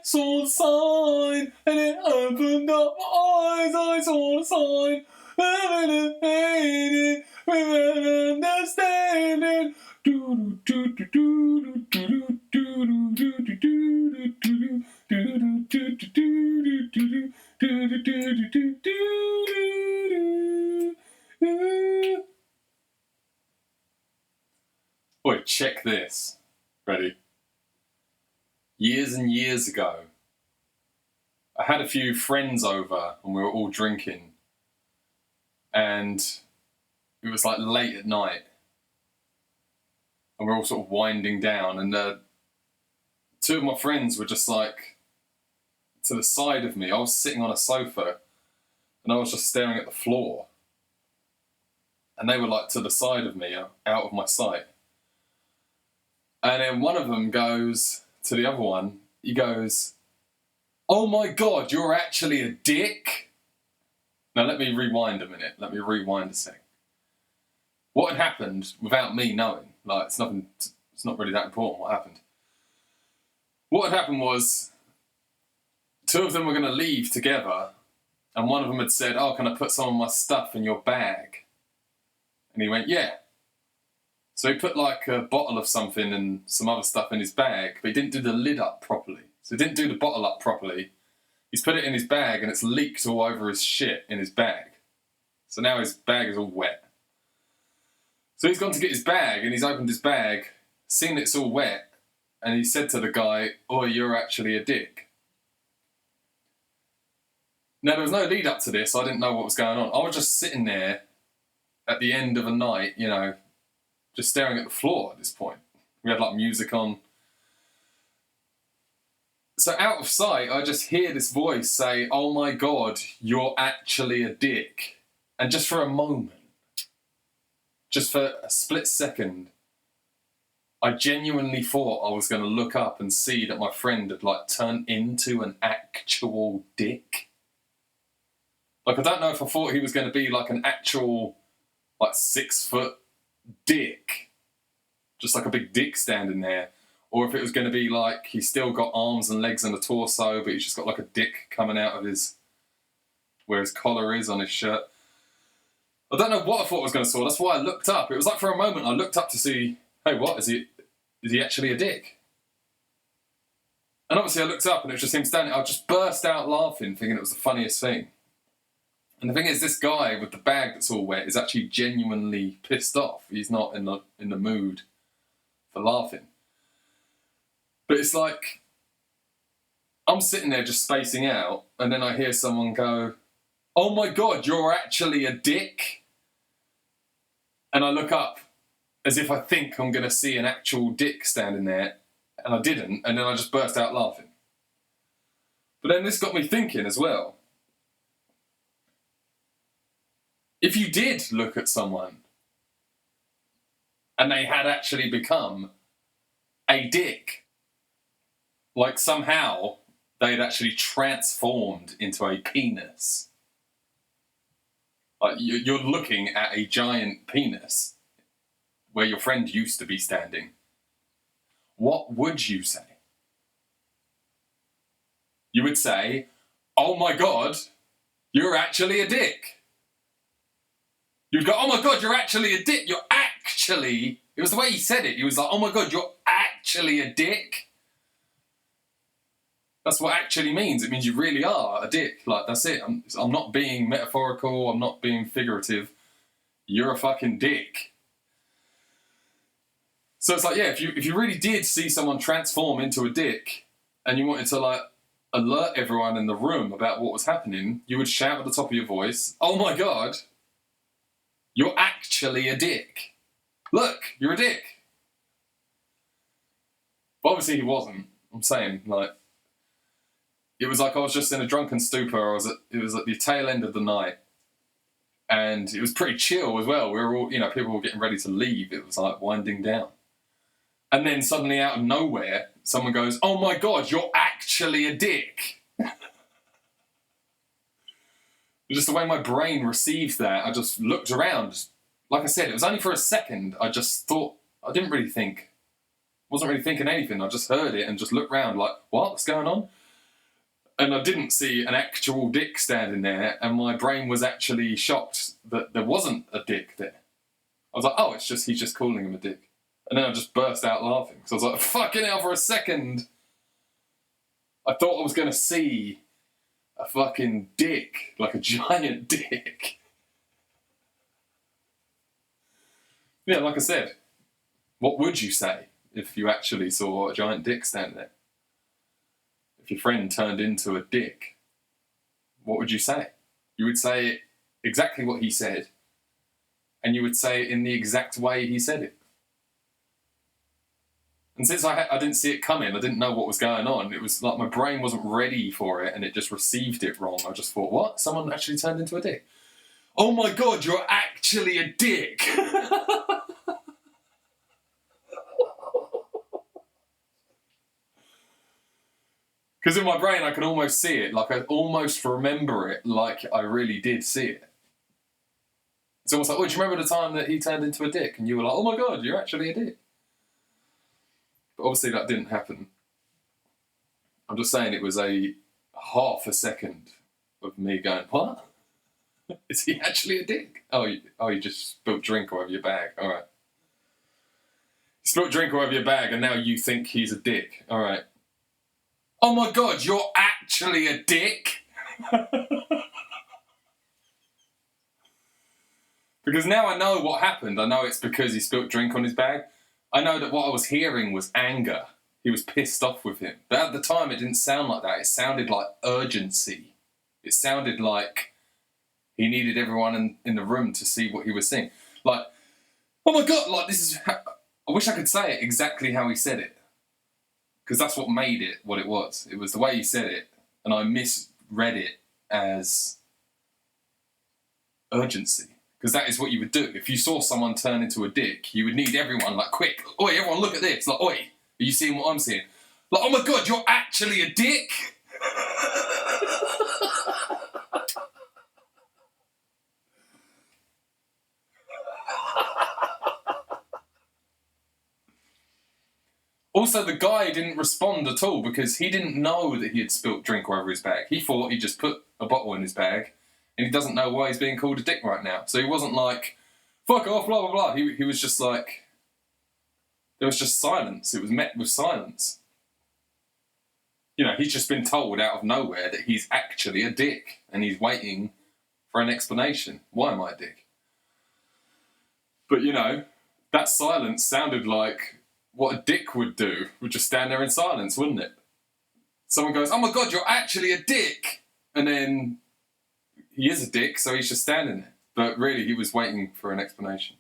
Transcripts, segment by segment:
saw the sign, and it opened up my eyes. I saw the sign, and it without understanding. Boy, check this. Ready? Years and years ago, I had a few friends over and we were all drinking. And it was like late at night. And we're all sort of winding down. And two of my friends were just like to the side of me. I was sitting on a sofa and I was just staring at the floor. And they were like to the side of me, out of my sight. And then one of them goes to the other one, he goes, "Oh my God, you're actually a dick." Now let me rewind a minute, let me rewind a sec. What had happened without me knowing, like it's not really that important what happened. What had happened was, two of them were going to leave together, and one of them had said, "Oh, can I put some of my stuff in your bag?" And he went, "Yeah." So he put like a bottle of something and some other stuff in his bag, but he didn't do the lid up properly. So he didn't do the bottle up properly. He's put it in his bag and it's leaked all over his shit in his bag. So now his bag is all wet. So he's gone to get his bag and he's opened his bag, seen it's all wet, and he said to the guy, "Oh, you're actually a dick." Now there was no lead up to this, I didn't know what was going on. I was just sitting there at the end of a night, you know, just staring at the floor at this point. We had like music on. So out of sight, I just hear this voice say, "Oh my God, you're actually a dick." And just for a moment, just for a split second, I genuinely thought I was going to look up and see that my friend had like turned into an actual dick. Like, I don't know if I thought he was going to be like an actual like 6 foot dick, just like a big dick standing there, or if it was going to be like he's still got arms and legs and a torso, but he's just got like a dick coming out of his, where his collar is on his shirt. I don't know what I thought I was going to saw. That's why I looked up. It was like for a moment I looked up to see, hey, what is he actually a dick? And obviously I looked up and it was just him standing. I just burst out laughing, thinking it was the funniest thing. And the thing is, this guy with the bag that's all wet is actually genuinely pissed off. He's not in the mood for laughing. But it's like, I'm sitting there just spacing out, and then I hear someone go, "Oh my God, you're actually a dick." And I look up as if I think I'm going to see an actual dick standing there, and I didn't, and then I just burst out laughing. But then this got me thinking as well. If you did look at someone and they had actually become a dick, like somehow they'd actually transformed into a penis, like you're looking at a giant penis where your friend used to be standing, what would you say? You would say, "Oh my God, you're actually a dick." You'd go, "Oh my God, you're actually a dick. You're actually..." It was the way he said it. He was like, "Oh my God, you're actually a dick." That's what actually means. It means you really are a dick. Like, that's it. I'm not being metaphorical. I'm not being figurative. You're a fucking dick. So it's like, yeah, if you really did see someone transform into a dick and you wanted to like alert everyone in the room about what was happening, you would shout at the top of your voice, "Oh my God, you're actually a dick. Look, you're a dick." But obviously he wasn't. I'm saying, like, it was like I was just in a drunken stupor. It was at the tail end of the night. And it was pretty chill as well. We were all, people were getting ready to leave. It was like winding down. And then suddenly out of nowhere, someone goes, "Oh my God, you're actually a dick." Just the way my brain received that, I just looked around. Like I said, it was only for a second. I just thought, I didn't really think, wasn't really thinking anything. I just heard it and just looked around like, what's going on? And I didn't see an actual dick standing there, and my brain was actually shocked that there wasn't a dick there. I was like, oh, he's just calling him a dick. And then I just burst out laughing. So I was like, fucking hell, for a second, I thought I was going to see a fucking dick, like a giant dick. Yeah, like I said, what would you say if you actually saw a giant dick standing there? If your friend turned into a dick, what would you say? You would say exactly what he said, and you would say it in the exact way he said it. And since I didn't see it coming, I didn't know what was going on. It was like my brain wasn't ready for it, and it just received it wrong. I just thought, what? Someone actually turned into a dick? Oh my God, you're actually a dick! Because in my brain, I could almost see it. Like, I almost remember it like I really did see it. It's almost like, oh, do you remember the time that he turned into a dick? And you were like, oh my God, you're actually a dick. But obviously that didn't happen. I'm just saying it was a half a second of me going, what? Is he actually a dick? Oh, you just spilled drink all over your bag. All right. You spilled drink all over your bag, and now you think he's a dick. All right. Oh my God, you're actually a dick? Because now I know what happened. I know it's because he spilt drink on his bag. I know that what I was hearing was anger. He was pissed off with him. But at the time, it didn't sound like that. It sounded like urgency. It sounded like he needed everyone in the room to see what he was seeing. Like, oh my God, like, this is... I wish I could say it exactly how he said it. Because that's what made it what it was. It was the way he said it, and I misread it as urgency. Because that is what you would do. If you saw someone turn into a dick, you would need everyone, like, quick, oi, everyone look at this. Like, oi, are you seeing what I'm seeing? Like, oh my God, you're actually a dick? Also, the guy didn't respond at all because he didn't know that he had spilt drink all over his bag. He thought he just put a bottle in his bag, and he doesn't know why he's being called a dick right now. So he wasn't like, fuck off, blah, blah, blah. He was just like, there was just silence. It was met with silence. You know, he's just been told out of nowhere that he's actually a dick, and he's waiting for an explanation. Why am I a dick? But, you know, that silence sounded like what a dick would do. Would just stand there in silence, wouldn't it? Someone goes, oh my God, you're actually a dick! And then he is a dick, so he's just standing there. But really, he was waiting for an explanation.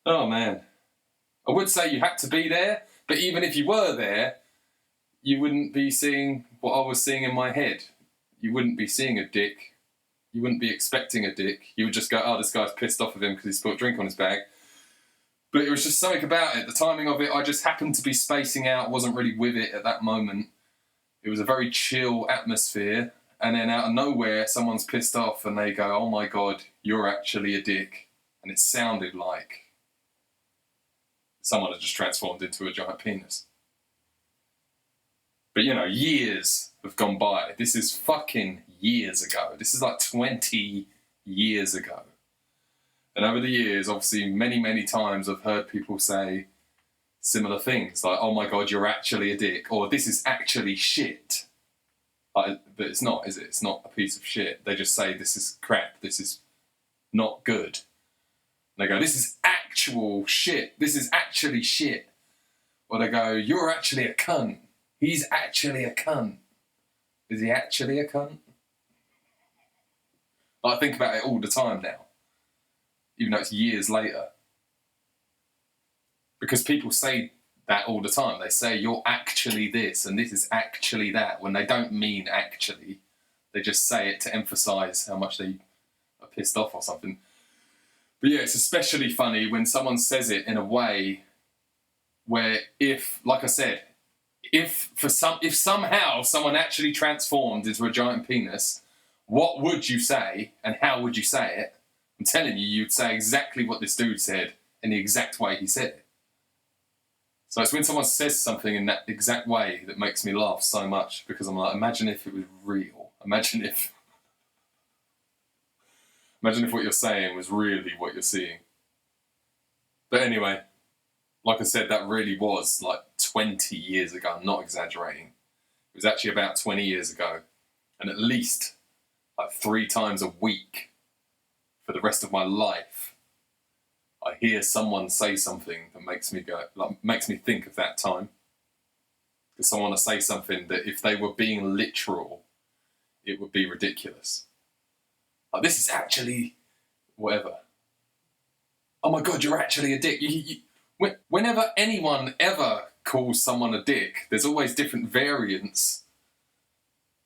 Oh, man. I would say you had to be there, but even if you were there, you wouldn't be seeing what I was seeing in my head. You wouldn't be seeing a dick. You wouldn't be expecting a dick. You would just go, oh, this guy's pissed off with him because he spilled drink on his bag. But it was just something about it. The timing of it, I just happened to be spacing out, wasn't really with it at that moment. It was a very chill atmosphere. And then out of nowhere, someone's pissed off and they go, oh my God, you're actually a dick. And it sounded like someone had just transformed into a giant penis. But, you know, years have gone by. This is fucking years ago. This is like 20 years ago. And over the years, obviously, many, many times I've heard people say similar things. Like, oh my God, you're actually a dick. Or this is actually shit. But it's not, is it? It's not a piece of shit. They just say this is crap. This is not good. And they go, this is actual shit. This is actually shit. Or they go, you're actually a cunt. He's actually a cunt. Is he actually a cunt? I think about it all the time now. Even though it's years later. Because people say that all the time. They say, you're actually this, and this is actually that, when they don't mean actually. They just say it to emphasise how much they are pissed off or something. But yeah, it's especially funny when someone says it in a way where if, like I said, if somehow someone actually transformed into a giant penis, what would you say, and how would you say it? I'm telling you, you'd say exactly what this dude said in the exact way he said it. So it's when someone says something in that exact way that makes me laugh so much, because I'm like, imagine if it was real. Imagine if what you're saying was really what you're seeing. But anyway, like I said, that really was like 20 years ago. I'm not exaggerating. It was actually about 20 years ago. And at least like 3 times a week for the rest of my life, I hear someone say something that makes me think of that time. Because someone will say something that if they were being literal, it would be ridiculous. Like, this is actually whatever. Oh my God, you're actually a dick. Whenever anyone ever calls someone a dick, there's always different variants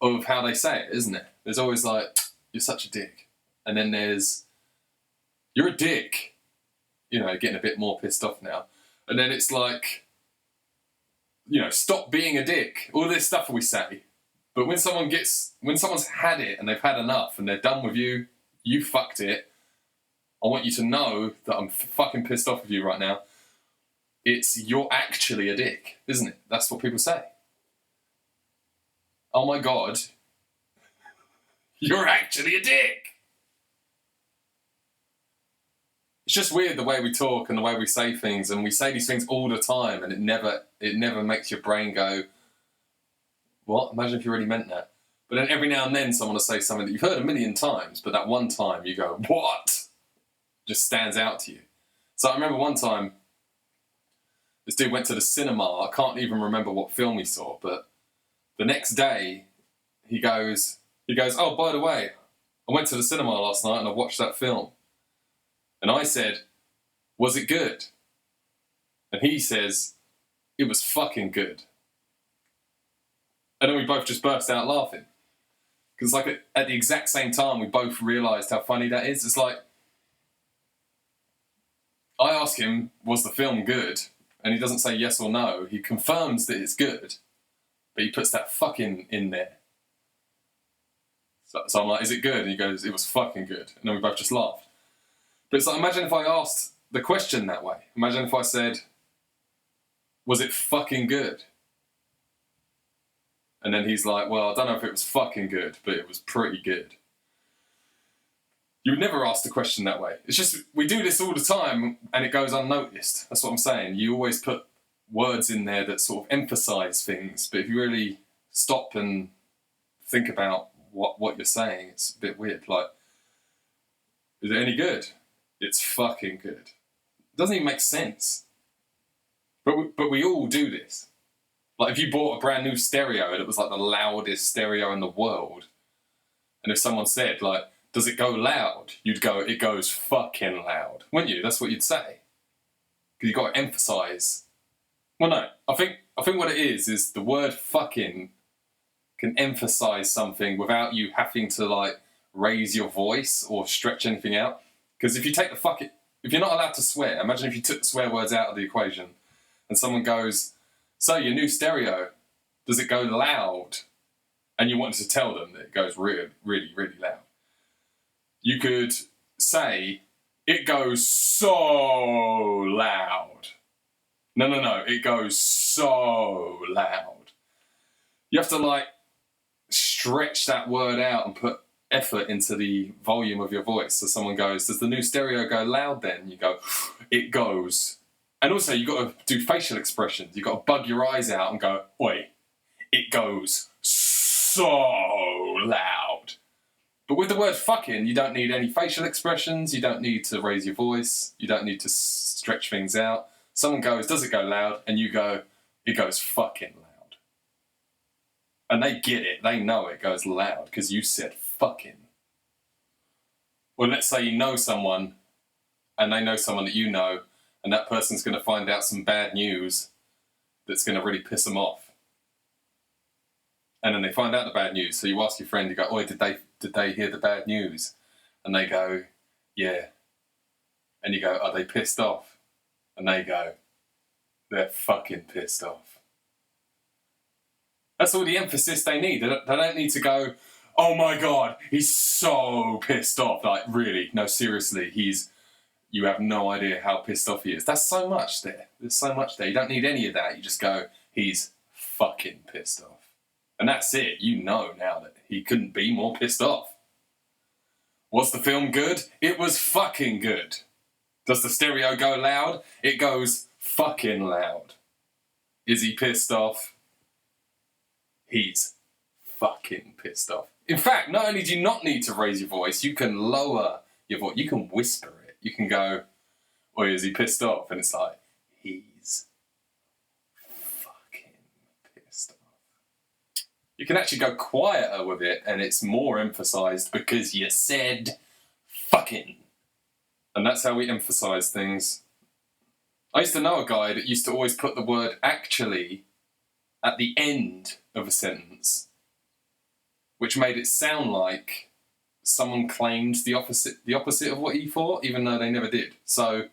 of how they say it, isn't it? There's always like, you're such a dick. And then there's, you're a dick. You know, getting a bit more pissed off now. And then it's like, you know, stop being a dick. All this stuff we say. But when someone's had it and they've had enough and they're done with you, you fucked it, I want you to know that I'm fucking pissed off with you right now. You're actually a dick, isn't it? That's what people say. Oh my God, you're actually a dick. It's just weird the way we talk and the way we say things, and we say these things all the time, and it never makes your brain go, what? Imagine if you really meant that. But then every now and then someone will say something that you've heard a million times, but that one time you go, what? Just stands out to you. So I remember one time, this dude went to the cinema. I can't even remember what film he saw, but the next day he goes, oh, by the way, I went to the cinema last night and I watched that film. And I said, was it good? And he says, it was fucking good. And then we both just burst out laughing. Because like at the exact same time, we both realised how funny that is. It's like, I ask him, was the film good? And he doesn't say yes or no. He confirms that it's good, but he puts that fucking in there. So I'm like, is it good? And he goes, it was fucking good. And then we both just laughed. But it's like, imagine if I asked the question that way. Imagine if I said, was it fucking good? And then he's like, well, I don't know if it was fucking good, but it was pretty good. You would never ask the question that way. It's just, we do this all the time and it goes unnoticed. That's what I'm saying. You always put words in there that sort of emphasise things, but if you really stop and think about what you're saying, it's a bit weird. Like, is it any good? It's fucking good. It doesn't even make sense. But we all do this. Like, if you bought a brand new stereo and it was like the loudest stereo in the world, and if someone said, like, does it go loud? You'd go, it goes fucking loud. Wouldn't you? That's what you'd say. Because you've got to emphasise. Well, no. I think what it is the word fucking can emphasise something without you having to, like, raise your voice or stretch anything out. Because if you take the fucking... If you're not allowed to swear, imagine if you took the swear words out of the equation and someone goes, so your new stereo, does it go loud? And you wanted to tell them that it goes really, really, really loud. You could say, it goes so loud. No, it goes so loud. You have to, like, stretch that word out and put effort into the volume of your voice. So someone goes, does the new stereo go loud then? You go, it goes. And also you've got to do facial expressions. You've got to bug your eyes out and go, oi, it goes so loud. But with the word fucking, you don't need any facial expressions. You don't need to raise your voice. You don't need to stretch things out. Someone goes, does it go loud? And you go, it goes fucking loud. And they get it. They know it goes loud because you said fucking. Well, let's say you know someone and they know someone that you know, and that person's going to find out some bad news that's going to really piss them off. And then they find out the bad news. So you ask your friend, you go, oi, did they hear the bad news? And they go, yeah. And you go, are they pissed off? And they go, they're fucking pissed off. That's all the emphasis they need. They don't need to go, oh my God, he's so pissed off. Like, really, no, seriously, you have no idea how pissed off he is. That's so much there. There's so much there. You don't need any of that. You just go, he's fucking pissed off. And that's it. You know now that he couldn't be more pissed off. Was the film good? It was fucking good. Does the stereo go loud? It goes fucking loud. Is he pissed off? He's fucking pissed off. In fact, not only do you not need to raise your voice, you can lower your voice. You can whisper it. You can go, or is he pissed off? And it's like, he's fucking pissed off. You can actually go quieter with it, and it's more emphasised because you said fucking. And that's how we emphasise things. I used to know a guy that used to always put the word actually at the end of a sentence, which made it sound like someone claimed the opposite of what he thought, even though they never did. So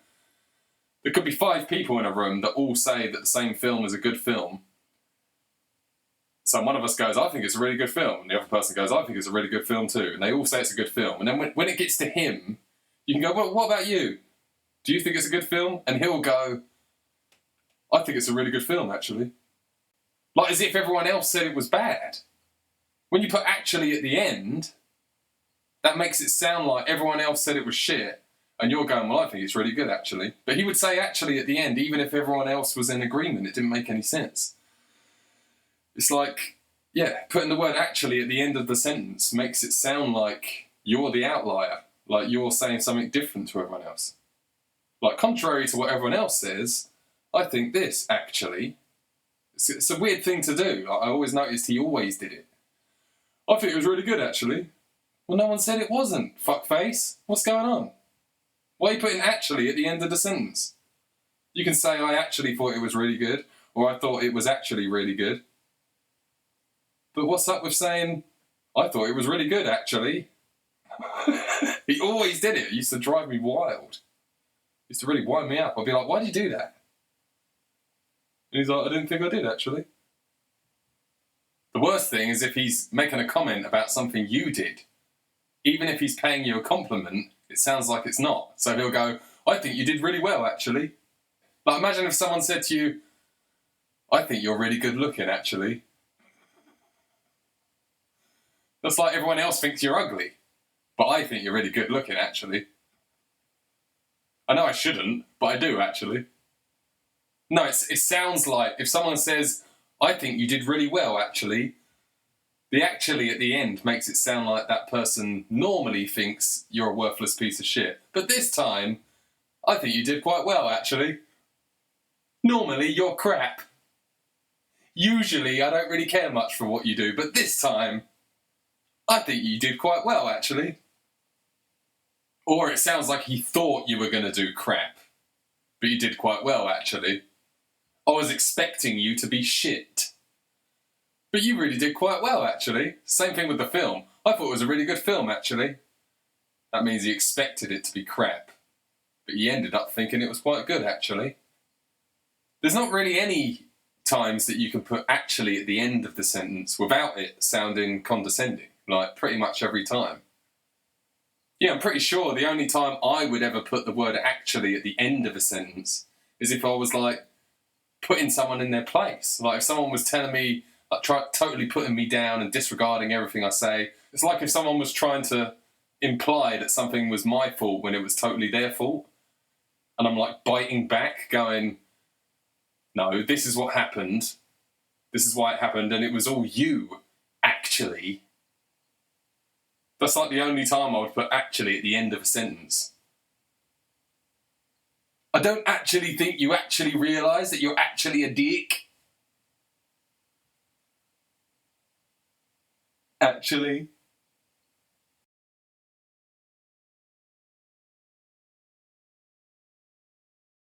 there could be 5 people in a room that all say that the same film is a good film. So one of us goes, I think it's a really good film. And the other person goes, I think it's a really good film too. And they all say it's a good film. And then when it gets to him, you can go, well, what about you? Do you think it's a good film? And he'll go, I think it's a really good film, actually. Like as if everyone else said it was bad. When you put actually at the end, that makes it sound like everyone else said it was shit. And you're going, well, I think it's really good, actually. But he would say actually at the end, even if everyone else was in agreement. It didn't make any sense. It's like, yeah, putting the word actually at the end of the sentence makes it sound like you're the outlier. Like you're saying something different to everyone else. Like, contrary to what everyone else says, I think this, actually. It's a weird thing to do. I always noticed he always did it. I think it was really good, actually. Well, no one said it wasn't, fuckface. What's going on? Why are you putting actually at the end of the sentence? You can say, I actually thought it was really good, or I thought it was actually really good. But what's up with saying, I thought it was really good, actually? He always did it. It used to drive me wild. It used to really wind me up. I'd be like, why did you do that? And he's like, I didn't think I did, actually. The worst thing is if he's making a comment about something you did. Even if he's paying you a compliment, it sounds like it's not. So he'll go, I think you did really well, actually. Like, imagine if someone said to you, I think you're really good looking, actually. That's like everyone else thinks you're ugly. But I think you're really good looking, actually. I know I shouldn't, but I do, actually. No, it sounds like if someone says, I think you did really well, actually, the actually at the end makes it sound like that person normally thinks you're a worthless piece of shit. But this time, I think you did quite well, actually. Normally, you're crap. Usually, I don't really care much for what you do, but this time, I think you did quite well, actually. Or it sounds like he thought you were going to do crap, but you did quite well, actually. I was expecting you to be shit. But you really did quite well, actually. Same thing with the film. I thought it was a really good film, actually. That means he expected it to be crap. But he ended up thinking it was quite good, actually. There's not really any times that you can put actually at the end of the sentence without it sounding condescending. Like, pretty much every time. Yeah, I'm pretty sure the only time I would ever put the word actually at the end of a sentence is if I was, like, putting someone in their place. Like, if someone was telling me, like, totally putting me down and disregarding everything I say. It's like if someone was trying to imply that something was my fault when it was totally their fault. And I'm, like, biting back, going, no, this is what happened. This is why it happened, and it was all you, actually. That's like the only time I would put actually at the end of a sentence. I don't actually think you actually realise that you're actually a dick. Actually.